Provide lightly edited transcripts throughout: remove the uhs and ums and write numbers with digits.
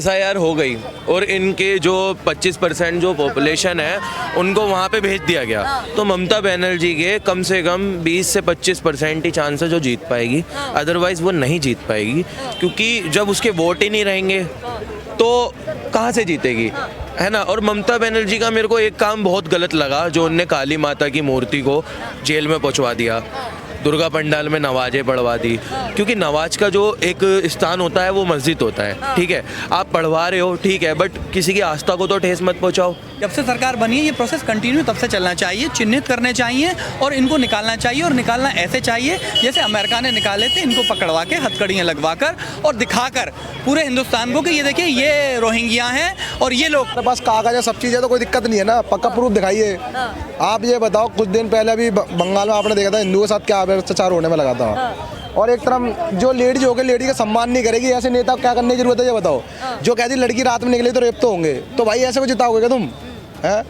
SIR हो गई और इनके जो 25% जो पॉपुलेशन है उनको वहाँ पे भेज दिया गया, तो ममता बनर्जी के कम से कम 20 से 25% ही चांस है जो जीत पाएगी, अदरवाइज़ वो नहीं जीत पाएगी। क्योंकि जब उसके वोट ही नहीं रहेंगे तो कहाँ से जीतेगी, है ना। और ममता बनर्जी का मेरे को एक काम बहुत गलत लगा, जो उनने काली माता की मूर्ति को जेल में पहुँचवा दिया, दुर्गा पंडाल में नमाज़ें पढ़वा दी। क्योंकि नमाज का जो एक स्थान होता है वो मस्जिद होता है, ठीक है, आप पढ़वा रहे हो ठीक है, बट किसी की आस्था को तो ठेस मत पहुंचाओ। जब से सरकार बनी है ये प्रोसेस कंटिन्यू तब से चलना चाहिए, चिन्हित करने चाहिए और इनको निकालना चाहिए, और निकालना ऐसे चाहिए जैसे अमेरिका ने निकाले थे, इनको पकड़वा के हथकड़ियाँ लगवा कर और दिखाकर पूरे हिंदुस्तान को कि ये देखिए ये रोहिंग्या हैं और ये लोग। मेरे पास कागज है, सब चीज़ है, तो कोई दिक्कत नहीं है ना, पक्का प्रूफ दिखाइए। आप ये बताओ, कुछ दिन पहले अभी बंगाल में आपने देखा था हिंदुओं के साथ क्या अत्याचार होने में लगा था, और एक तरफ जो लेडीज होगी लेडी का सम्मान नहीं करेगी, ऐसे नेता क्या करने की जरूरत है ये बताओ। जो कहती लड़की रात में निकली तो रेप तो होंगे, तो भाई ऐसे को जिताओगे क्या तुम, हैं?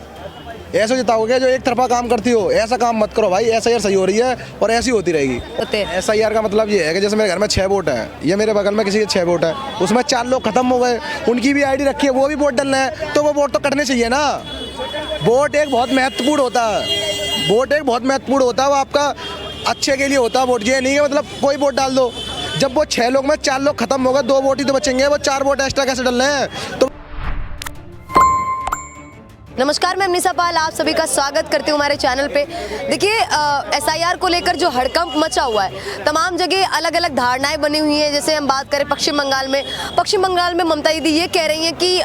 ऐसे जिताओगे जो एक तरफा काम करती हो, ऐसा काम मत करो भाई। एसआईआर सही हो रही है और ऐसी होती रहेगी। एसआईआर का मतलब ये है कि जैसे मेरे घर में 6 वोट हैं, ये मेरे बगल में किसी के 6 वोट हैं, उसमें 4 लोग खत्म हो गए, उनकी भी आईडी रखी है, वो भी वोट डालना है, तो वो वोट तो कटने चाहिए ना। वोट एक बहुत महत्वपूर्ण होता है, वोट एक बहुत महत्वपूर्ण होता है, वो आपका अच्छे के लिए होता है वोट। ये नहीं है मतलब कोई वोट डाल दो, जब वो 6 लोग में 4 लोग खत्म हो गए, 2 वोट ही तो बचेंगे, वो 4 वोट एक्स्ट्रा कैसे डालने हैं। तो नमस्कार, मैं अमनीसा पाल आप सभी का स्वागत करती हूँ हमारे चैनल पे। देखिए, एसआईआर को लेकर जो हड़कंप मचा हुआ है, तमाम जगह अलग अलग धारणाएं बनी हुई हैं। जैसे हम बात करें पश्चिम बंगाल में ममता दीदी ये कह रही हैं कि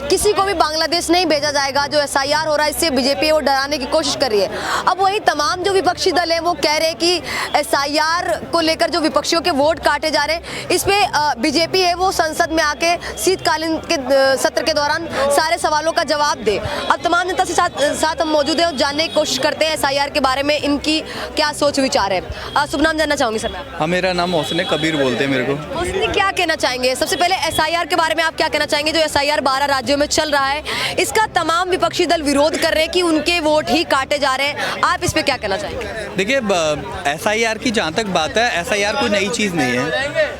किसी को भी बांग्लादेश नहीं भेजा जाएगा। जो एसआईआर हो रहा है इससे बीजेपी वो डराने की कोशिश कर रही है। अब वही तमाम जो विपक्षी दल हैं वो कह रहे हैं कि एसआईआर को लेकर जो विपक्षियों के वोट काटे जा रहे हैं, इस पर बीजेपी है वो संसद में आके शीतकालीन के सत्र के दौरान सारे सवालों का जवाब दे। अब तमाम नेता से साथ हम मौजूद हैं और जानने की कोशिश करते हैं एसआईआर के बारे में इनकी क्या सोच विचार है। शुभ नाम जानना चाहूंगी सर मैं। हाँ, मेरा नाम मोहसिन कबीर बोलते हैं मेरे को। मोहसिन, क्या कहना चाहेंगे सबसे पहले एसआईआर के बारे में? आप क्या कहना चाहेंगे जो एसआईआर 12 राज्यों में चल रहा है, इसका तमाम विपक्षी दल विरोध कर रहे हैं कि उनके वोट ही काटे जा रहे हैं, आप इस पे क्या कहना चाहेंगे? देखिए, एसआईआर की जहाँ तक बात है, एसआईआर कोई नई चीज़ नहीं है,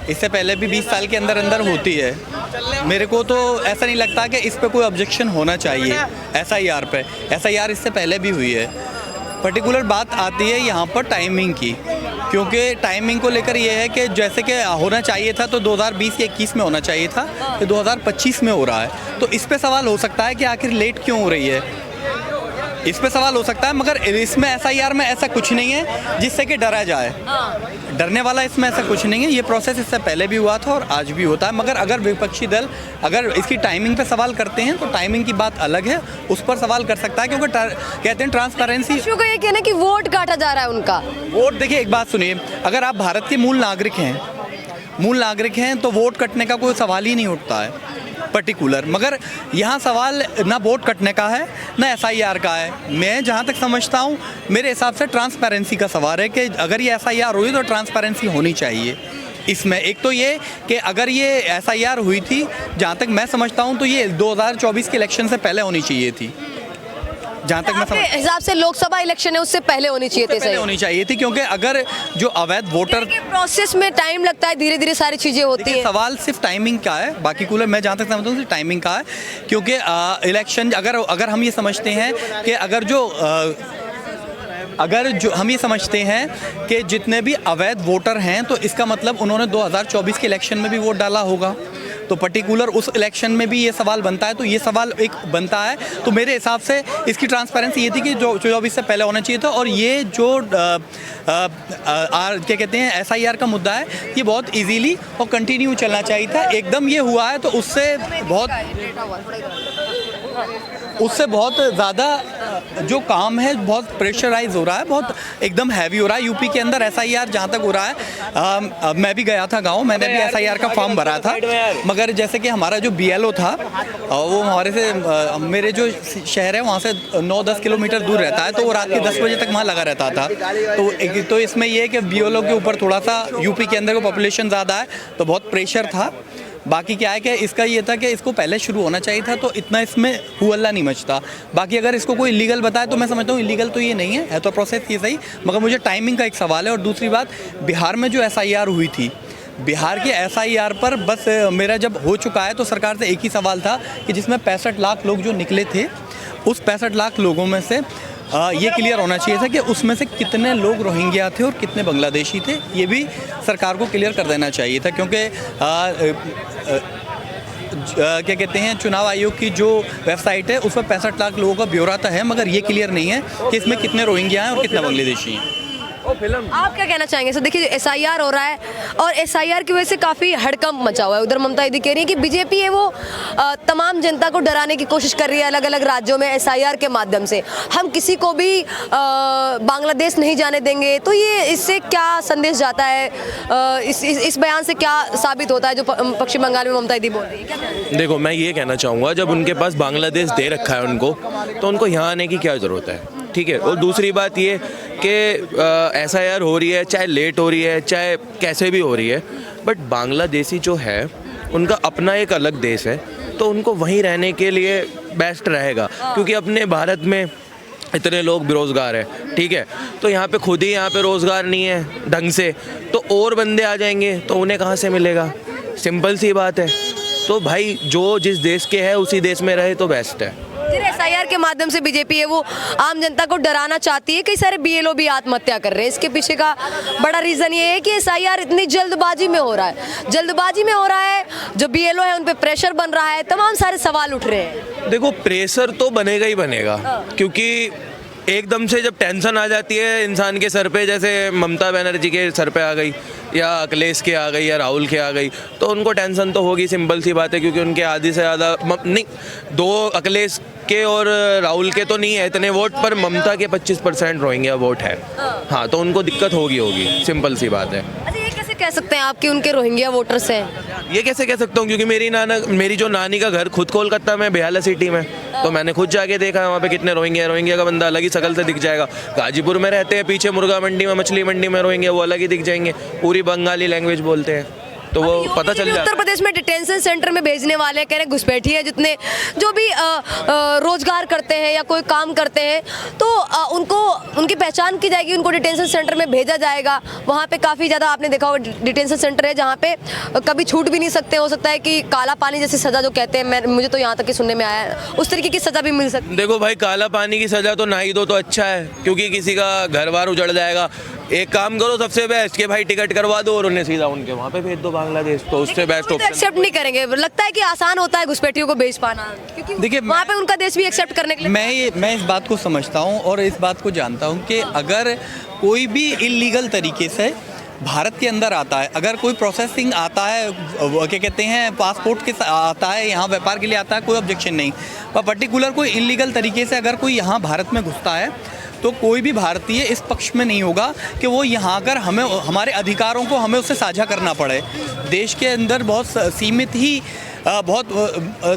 इससे पहले भी 20 साल के अंदर अंदर होती है। मेरे को तो ऐसा नहीं लगता कि इस पे कोई ऑब्जेक्शन होना चाहिए एसआईआर पे। एसआईआर इससे पहले भी हुई है। पर्टिकुलर बात आती है यहाँ पर टाइमिंग की, क्योंकि टाइमिंग को लेकर ये है कि जैसे कि होना चाहिए था तो 2020 या 21 में होना चाहिए था, तो 2025 में हो रहा है। तो इस पे सवाल हो सकता है कि आखिर लेट क्यों हो रही है, इस पे सवाल हो सकता है। मगर इसमें एसआईआर में ऐसा कुछ नहीं है जिससे कि डरा जाए, डरने वाला इसमें ऐसा कुछ नहीं है। ये प्रोसेस इससे पहले भी हुआ था और आज भी होता है। मगर अगर विपक्षी दल अगर इसकी टाइमिंग पे सवाल करते हैं तो टाइमिंग की बात अलग है, उस पर सवाल कर सकता है, क्योंकि कहते हैं ट्रांसपेरेंसी। को ये कहना कि वोट काटा जा रहा है उनका वोट। देखिए, एक बात सुनिए, अगर आप भारत के मूल नागरिक हैं तो वोट कटने का कोई सवाल ही नहीं उठता है पर्टिकुलर। मगर यहाँ सवाल ना वोट कटने का है ना एसआईआर का है। मैं जहाँ तक समझता हूँ, मेरे हिसाब से ट्रांसपेरेंसी का सवाल है कि अगर ये एसआईआर हुई तो ट्रांसपेरेंसी होनी चाहिए इसमें। एक तो ये कि अगर ये एसआईआर हुई थी, जहाँ तक मैं समझता हूँ, तो ये 2024 के इलेक्शन से पहले होनी चाहिए थी, जहाँ तक मैं हिसाब से लोकसभा इलेक्शन है उससे पहले होनी चाहिए थी, क्योंकि अगर जो अवैध वोटर प्रोसेस में टाइम लगता है, धीरे धीरे सारी चीजें होती है। सवाल सिर्फ टाइमिंग का है, बाकी कूलर मैं जहाँ तक समझता हूँ टाइमिंग का है। क्योंकि इलेक्शन अगर हम ये समझते हैं कि अगर जो हम ये समझते हैं कि जितने भी अवैध वोटर हैं, तो इसका मतलब उन्होंने 2024 के इलेक्शन में भी वोट डाला होगा, तो पर्टिकुलर उस इलेक्शन में भी ये सवाल बनता है। तो ये सवाल एक बनता है, तो मेरे हिसाब से इसकी ट्रांसपेरेंसी ये थी कि जो 24 से पहले होना चाहिए था। और ये जो क्या कहते हैं एसआईआर का मुद्दा है, ये बहुत इजीली और कंटिन्यू चलना चाहिए था। एकदम ये हुआ है तो उससे बहुत ज़्यादा जो काम है बहुत प्रेशराइज हो रहा है, बहुत एकदम हैवी हो रहा है। यूपी के अंदर एसआईआर जहाँ तक हो रहा है, मैं भी गया था गांव, मैंने भी एसआईआर का फॉर्म भरा था। मगर जैसे कि हमारा जो बीएलओ था वो हमारे से मेरे जो शहर है वहाँ से 9-10 किलोमीटर दूर रहता है, तो वो रात के 10 बजे तक वहाँ लगा रहता था। तो इसमें ये है कि बीएलओ के ऊपर थोड़ा सा यूपी के अंदर पॉपुलेशन ज़्यादा है तो बहुत प्रेशर था। बाकी क्या है कि इसका ये था कि इसको पहले शुरू होना चाहिए था, तो इतना इसमें हुअल्ला नहीं मचता। बाकी अगर इसको कोई इलीगल बताए तो मैं समझता हूँ इलीगल तो ये नहीं है तो प्रोसेस ये सही। मगर मुझे टाइमिंग का एक सवाल है। और दूसरी बात, बिहार में जो एसआईआर हुई थी बिहार के SIR पर बस मेरा जब हो चुका है तो सरकार से एक ही सवाल था कि जिसमें 65 लाख लोग जो निकले थे, उस 65 लाख लोगों में से ये क्लियर होना चाहिए था कि उसमें से कितने लोग रोहिंग्या थे और कितने बांग्लादेशी थे। ये भी सरकार को क्लियर कर देना चाहिए था, क्योंकि क्या कहते हैं, चुनाव आयोग की जो वेबसाइट है उस पर 65 लाख लोगों का ब्यौरा तो है, मगर ये क्लियर नहीं है कि इसमें कितने रोहिंग्या हैं और कितने बांग्लादेशी हैं। आप क्या कहना चाहेंगे सर? देखिए SIR हो रहा है और SIR की वजह से काफ़ी हड़कंप मचा हुआ है। उधर ममता दीदी कह रही है कि बीजेपी है वो तमाम जनता को डराने की कोशिश कर रही है अलग अलग राज्यों में SIR के माध्यम से। हम किसी को भी बांग्लादेश नहीं जाने देंगे। तो ये इससे क्या संदेश जाता है? इस बयान से क्या साबित होता है जो पश्चिम बंगाल में ममता दीदी बोल रही है? क्या कहना है? देखो, मैं ये कहना चाहूँगा, जब उनके पास बांग्लादेश दे रखा है उनको, तो उनको यहाँ आने की क्या ज़रूरत है? ठीक है। और दूसरी बात ये कि SIR हो रही है, चाहे लेट हो रही है, चाहे कैसे भी हो रही है, बट बांग्लादेशी जो है उनका अपना एक अलग देश है, तो उनको वहीं रहने के लिए बेस्ट रहेगा। क्योंकि अपने भारत में इतने लोग बेरोज़गार हैं, ठीक है, तो यहाँ पे खुद ही यहाँ पे रोज़गार नहीं है ढंग से, तो और बंदे आ जाएंगे तो उन्हें कहाँ से मिलेगा? सिंपल सी बात है। तो भाई जो जिस देश के है उसी देश में रहे तो बेस्ट है। SIR के माध्यम से बीजेपी है वो आम जनता को डराना चाहती है। कई सारे BLO भी आत्महत्या कर रहे हैं। इसके पीछे का बड़ा रीज़न ये है कि SIR इतनी जल्दबाजी में हो रहा है, जल्दबाजी में हो रहा है। जो BLO है उन पे प्रेशर बन रहा है, तमाम सारे सवाल उठ रहे हैं। देखो, प्रेशर तो बनेगा ही बनेगा, क्योंकि एकदम से जब टेंशन आ जाती है इंसान के सर पे, जैसे ममता बनर्जी के सर पे आ गई या अखिलेश के आ गई या राहुल के आ गई, तो उनको टेंशन तो होगी, सिंपल सी बात है। क्योंकि उनके आधी से ज़्यादा नहीं, 2 अखिलेश के और राहुल के तो नहीं है इतने वोट, पर ममता के 25% रोहिंग्या वोट है। हाँ, तो उनको दिक्कत होगी, सिंपल सी बात है। अच्छा, ये कैसे कह सकते हैं आप कि उनके रोहिंग्या वोटर्स हैं? ये कैसे कह सकता हूँ? क्योंकि मेरी जो नानी का घर खुद कोलकाता में, बेहाला सिटी में, तो मैंने खुद जाके देखा है वहाँ पे कितने रोहिंग्या का बंदा अलग ही शकल से दिख जाएगा। गाजीपुर में रहते हैं, पीछे मुर्गा मंडी में, मछली मंडी में रोहिंग्या वो अलग ही दिख जाएंगे, पूरी बंगाली लैंग्वेज बोलते हैं, तो वो पता चल जाता है। उत्तर प्रदेश में डिटेंशन सेंटर में भेजने वाले कह रहे घुसपैठिए जितने जो भी रोजगार करते हैं या कोई काम करते हैं, तो उनको उनकी पहचान की जाएगी, उनको डिटेंशन सेंटर में भेजा जाएगा। वहाँ पे काफ़ी ज़्यादा आपने देखा होगा डिटेंशन सेंटर है जहाँ पे कभी छूट भी नहीं सकते। हो सकता है कि काला पानी जैसी सज़ा जो कहते हैं, मुझे तो यहाँ तक कि सुनने में आया है, उस तरीके की सज़ा भी मिल सकती है। देखो भाई, काला पानी की सज़ा तो ना ही दो तो अच्छा है, क्योंकि किसी का घर बार उजड़ जाएगा। एक काम करो, सबसे बेस्ट कि भाई टिकट करवा दो और उन्हें सीधा उनके वहाँ पे भेज दो बांग्लादेश, तो उससे बेस्ट ऑप्शन। एक्सेप्ट नहीं करेंगे, लगता है कि आसान होता है घुसपैठियों को भेज पाना, क्योंकि देखिए, वहाँ पे उनका देश भी एक्सेप्ट करने के लिए। मैं इस बात को समझता हूँ और इस बात को जानता हूँ कि अगर कोई भी इलीगल तरीके से भारत के अंदर आता है, अगर कोई प्रोसेसिंग आता है, क्या कहते हैं, पासपोर्ट के आता है, यहाँ व्यापार के लिए आता है, कोई ऑब्जेक्शन नहीं। पर पर्टिकुलर कोई इलीगल तरीके से अगर कोई यहाँ भारत में घुसता है, तो कोई भी भारतीय इस पक्ष में नहीं होगा कि वो यहाँ आकर हमें हमारे अधिकारों को हमें उससे साझा करना पड़े। देश के अंदर बहुत सीमित ही बहुत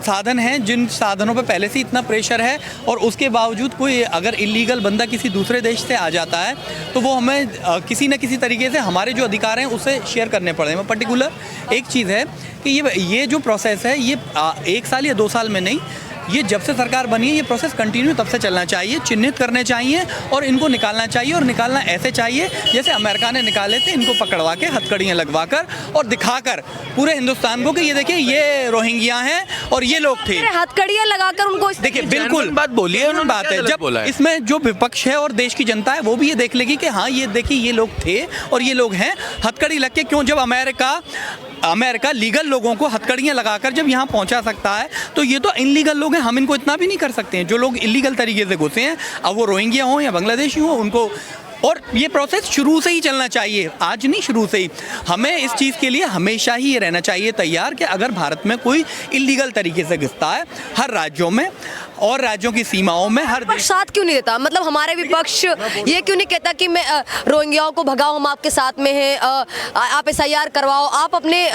साधन हैं, जिन साधनों पे पहले से इतना प्रेशर है, और उसके बावजूद कोई अगर इलीगल बंदा किसी दूसरे देश से आ जाता है तो वो हमें किसी न किसी तरीके से हमारे जो अधिकार हैं उसे शेयर करने पड़े। पर्टिकुलर एक चीज़ है कि ये जो प्रोसेस है ये 1 साल या 2 साल में नहीं, ये जब से सरकार बनी है ये प्रोसेस कंटिन्यू तब से चलना चाहिए। चिन्हित करने चाहिए और इनको निकालना चाहिए, और निकालना ऐसे चाहिए जैसे अमेरिका ने निकाले थे, इनको पकड़वा के हथकड़ियाँ लगवाकर और दिखाकर पूरे हिंदुस्तान को कि ये देखिए ये रोहिंग्या हैं और ये लोग थे। हथकड़ियाँ लगाकर उनको देखिए, बिल्कुल बात बोलिए, उन्होंने बात है। जब इसमें जो विपक्ष है और देश की जनता है वो भी ये देख लेगी कि हाँ, ये देखिए ये लोग थे और ये लोग हैं। हथकड़ी लग के क्यों, जब अमेरिका लीगल लोगों को हथकड़ियाँ लगाकर जब यहाँ पहुँचा सकता है, तो ये तो इनलीगल लोग हैं, हम इनको इतना भी नहीं कर सकते हैं। जो लोग इलीगल तरीके से घुसे हैं, अब वो रोहिंग्या हों या बांग्लादेशी हों, उनको, और ये प्रोसेस शुरू से ही चलना चाहिए, आज नहीं, शुरू से ही। हमें इस चीज़ के लिए हमेशा ही ये रहना चाहिए तैयार कि अगर भारत में कोई इलीगल तरीके से घुसता है, हर राज्यों में और राज्यों की सीमाओं में, हर साथ क्यों नहीं देता? मतलब हमारे विपक्ष ये क्यों नहीं कहता कि मैं रोहिंग्याओं को भगाओ, हम आपके साथ में हैं, आप SIR करवाओ, आप अपने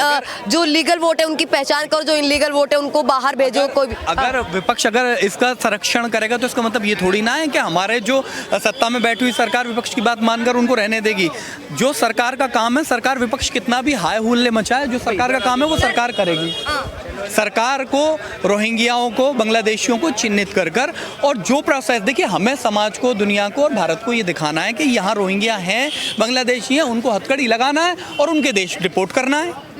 जो लीगल वोट है उनकी पहचान करो, जो इनलीगल वोट है उनको बाहर भेजो। कोई अगर विपक्ष अगर इसका संरक्षण करेगा तो इसका मतलब ये थोड़ी ना है कि हमारे जो सत्ता में बैठी हुई सरकार विपक्ष की बात मानकर उनको रहने देगी। जो सरकार का काम है, सरकार विपक्ष कितना भी हाय हुल्ले मचाए, जो सरकार का काम है वो सरकार करेगी। सरकार को रोहिंग्याओं को, बांग्लादेशियों को चिन्हित चिन्हित कर कर, और जो प्रोसेस देखिए, हमें समाज को, दुनिया को और भारत को ये दिखाना है कि यहाँ रोहिंग्या हैं, बांग्लादेशी हैं, उनको हथकड़ी लगाना है और उनके देश डिपोर्ट करना है।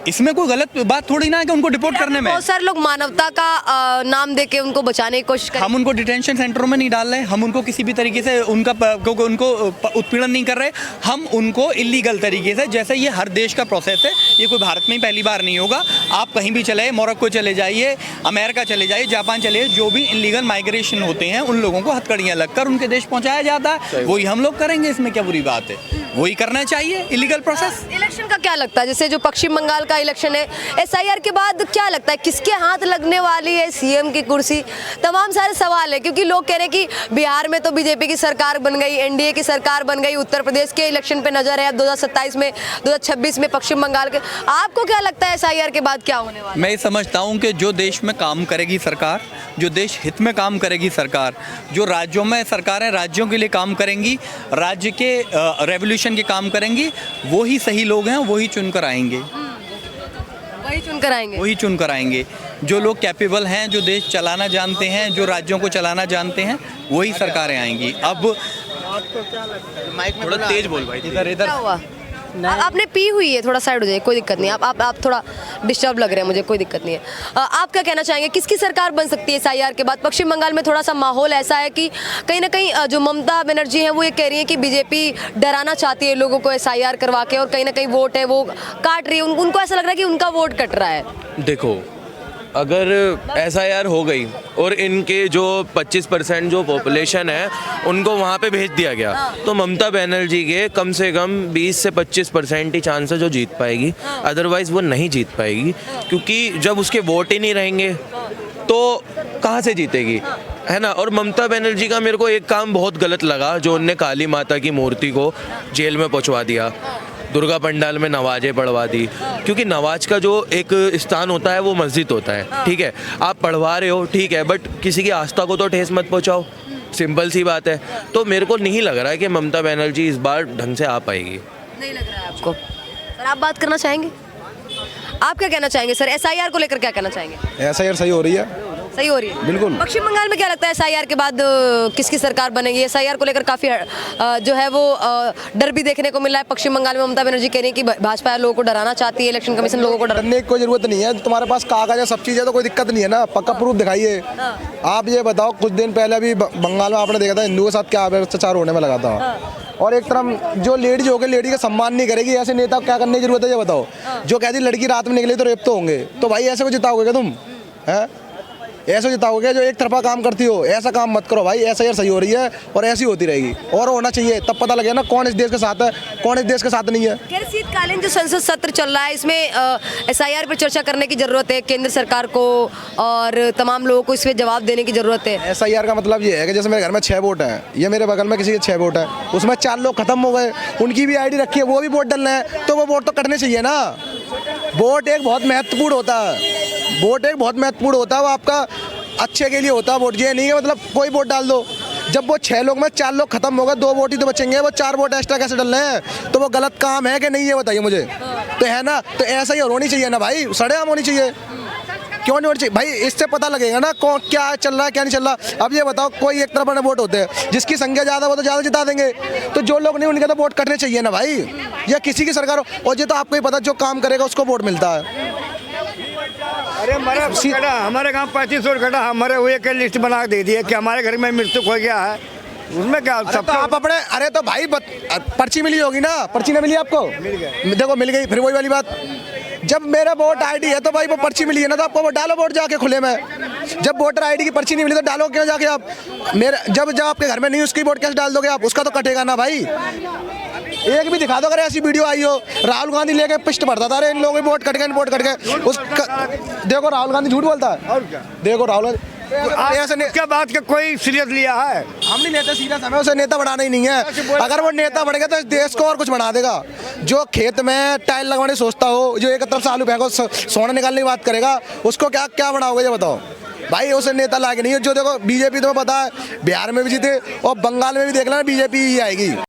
इसमें कोई गलत बात थोड़ी ना है कि उनको डिपोर्ट करने में। बहुत सारे लोग मानवता का नाम देके उनको बचाने की कोशिश कर हम उनको डिटेंशन सेंटरों में नहीं डाल रहे, हम उनको किसी भी तरीके से उनको उत्पीड़न नहीं कर रहे, हम उनको इलीगल तरीके से, जैसे ये हर देश का प्रोसेस है, ये कोई भारत में ही पहली बार नहीं होगा। आप कहीं भी चले, मोरक्को चले जाइए, अमेरिका चले जाइए, जापान चले, जो भी इलीगल माइग्रेशन होते हैं उन लोगों को हथकड़ियाँ लगकर उनके देश पहुँचाया जाता है। वही हम लोग करेंगे, इसमें क्या बुरी बात है, वही करना चाहिए इलीगल प्रोसेस। इलेक्शन का क्या लगता है, जैसे जो पश्चिम बंगाल का इलेक्शन है, एसआईआर के बाद क्या लगता है किसके हाथ लगने वाली है सीएम की कुर्सी? तमाम सारे सवाल है, क्योंकि लोग कह रहे हैं कि बिहार में तो बीजेपी की सरकार बन गई, एनडीए की सरकार बन गई, उत्तर प्रदेश के इलेक्शन पे नजर है अब 2027 में, 2026 में पश्चिम बंगाल के। आपको क्या लगता है एसआईआर के बाद क्या होने वाला है? मैं ये समझता हूँ कि जो देश में काम करेगी सरकार, जो देश हित में काम करेगी सरकार, जो राज्यों में सरकारें राज्यों के लिए काम करेंगी, राज्य के रेवोल्यूशन के काम करेंगी, वही सही लोग हैं, वही चुनकर आएंगे, वही चुनकर आएंगे। जो लोग कैपेबल हैं, जो देश चलाना जानते हैं, जो राज्यों को चलाना जानते हैं, वही सरकारें आएंगी। अब थोड़ा तेज बोल भाई। इधर क्या हुआ? आपने पी हुई है, थोड़ा साइड हो जाइए, कोई दिक्कत नहीं। आप थोड़ा डिस्टर्ब लग रहे हैं मुझे, कोई दिक्कत नहीं है। आप क्या कहना चाहेंगे, किसकी सरकार बन सकती है एसआईआर के बाद? पश्चिम बंगाल में थोड़ा सा माहौल ऐसा है कि कहीं ना कहीं जो ममता बनर्जी हैं वो ये कह रही है कि बीजेपी डराना चाहती है लोगों को एसआईआर करवा के, और कहीं ना कहीं वोट है वो काट रही है, उनको ऐसा लग रहा है कि उनका वोट कट रहा है। देखो, अगर एसआईआर हो गई और इनके जो 25% जो पॉपुलेशन है उनको वहाँ पे भेज दिया गया, तो ममता बनर्जी के कम से कम 20 से 25% ही चांस है जो जीत पाएगी, अदरवाइज़ वो नहीं जीत पाएगी। क्योंकि जब उसके वोट ही नहीं रहेंगे तो कहाँ से जीतेगी, है ना। और ममता बनर्जी का मेरे को एक काम बहुत गलत लगा, जो उनने काली माता की मूर्ति को जेल में पहुँचवा दिया, दुर्गा पंडाल में नमाजें पढ़वा दी। क्योंकि नमाज का जो एक स्थान होता है वो मस्जिद होता है, ठीक है, आप पढ़वा रहे हो ठीक है, बट किसी की आस्था को तो ठेस मत पहुंचाओ, सिंपल सी बात है। तो मेरे को नहीं लग रहा है कि ममता बनर्जी इस बार ढंग से आ पाएगी। नहीं लग रहा है आपको? सर आप बात करना चाहेंगे, आप क्या कहना चाहेंगे सर, एसआईआर को लेकर क्या कहना चाहेंगे? एसआईआर सही हो रही है, सही हो रही है बिल्कुल। पश्चिम बंगाल में क्या लगता है एसआईआर के बाद किसकी सरकार बनेगी? एसआईआर को लेकर काफी जो है वो डर भी देखने को मिला है। पश्चिम बंगाल में ममता बनर्जी कह रही है कि भाजपा लोगों को डराना चाहती है, इलेक्शन कमीशन लोगों को डरने की कोई जरूरत नहीं है, तुम्हारे पास कागज है, सब चीज़ है, तो कोई दिक्कत नहीं है ना, पक्का प्रूफ दिखाइए। आप ये बताओ, कुछ दिन पहले अभी बंगाल में आपने देखा था हिंदुओं के साथ क्या अत्याचार होने में लगा था, और एक तरफ जो लेडीज होकर लेडी का सम्मान नहीं करेगी, ऐसे नेता क्या करने की जरूरत है ये बताओ। जो कहती लड़की रात में निकली तो रेप तो होंगे, तो भाई ऐसे को जिताओगे क्या तुम? हैं ऐसे जिताओगे? जो एक तरफा काम करती हो ऐसा काम मत करो भाई। ऐसा यार सही हो रही है और ऐसी होती रहेगी, और होना चाहिए, तब पता लगे ना कौन इस देश के साथ है, कौन इस देश के साथ नहीं है। खैर शीतकालीन जो संसद सत्र चल रहा है इसमें एसआईआर पर चर्चा करने की जरूरत है केंद्र सरकार को, और तमाम लोगों को इसमें जवाब देने की जरूरत है। एसआईआर का मतलब ये है कि जैसे मेरे घर में 6 वोट हैं, ये मेरे बगल में किसी के 6 वोट हैं, उसमें 4 लोग खत्म हो गए, उनकी भी आईडी रखी है, वो भी वोट डालना है, तो वो वोट तो कटने चाहिए ना। वोट एक बहुत महत्वपूर्ण होता है, वोट एक बहुत महत्वपूर्ण होता है, वो आपका अच्छे के लिए होता है वोट। ये नहीं है मतलब कोई वोट डाल दो, जब वो 6 लोग में 4 लोग खत्म हो गए, 2 वोट ही तो बचेंगे, वो 4 वोट एक्स्ट्रा कैसे डालने हैं? तो वो गलत काम है कि नहीं ये बताइए मुझे, तो है ना। तो ऐसा ही होनी चाहिए ना भाई, सड़ेआम होनी चाहिए, क्यों नहीं होनी चाहिए भाई? इससे पता लगेगा ना कौन क्या चल रहा है क्या नहीं चल रहा। अब ये बताओ, कोई एक तरफ वाले वोट होते हैं, जिसकी संख्या ज़्यादा वो तो ज़्यादा जिता देंगे, तो जो लोग नहीं उनके तो वोट कटने चाहिए ना भाई, या किसी की सरकार हो। और ये तो आपको ही पता, जो काम करेगा उसको वोट मिलता है। अरे हमारे गाँव 35 वोट कटा, हमारे हुए के लिस्ट बना दे दिए कि हमारे घर में मृत्यु हो गया है, उसमें क्या सब तो आप अपने, अरे तो भाई पर्ची मिली होगी ना, पर्ची ना मिली आपको? मिल गया, देखो मिल गई, फिर वही वाली बात, जब मेरा वोट आईडी है तो भाई वो पर्ची मिली है ना, तो आपको वो डालो वोट जाके खुले में। जब वोटर आईडी की पर्ची नहीं मिली तो डालो क्यों जाके आप? मेरे जब आपके घर में नहीं उसकी वोट कैसे डाल दोगे आप? उसका तो कटेगा ना भाई। एक भी दिखा दो अगर ऐसी वीडियो आई हो, राहुल गांधी लेके पिस्ट भरता था, अरे इन लोगों के वोट कट गए, वोट कट गए, उसका देखो राहुल गांधी झूठ बोलता है, और क्या देखो राहुल गांधी ऐसे क्या बात का कोई सीरियस लिया है? हम नहीं लेते सीरियस, हमें उसे नेता बढ़ाना ही नहीं है। अगर वो नेता बढ़ेगा तो इस देश को और कुछ बना देगा। जो खेत में टाइल लगवाने सोचता हो, जो एक तरफ से आलू फेंको सोना निकालने की बात करेगा, उसको क्या क्या बनाओगे ये बताओ भाई? उसे नेता लायक नहीं है। जो देखो बीजेपी तुम्हें पता है बिहार में भी जीते और बंगाल में भी देख लेना बीजेपी ही आएगी।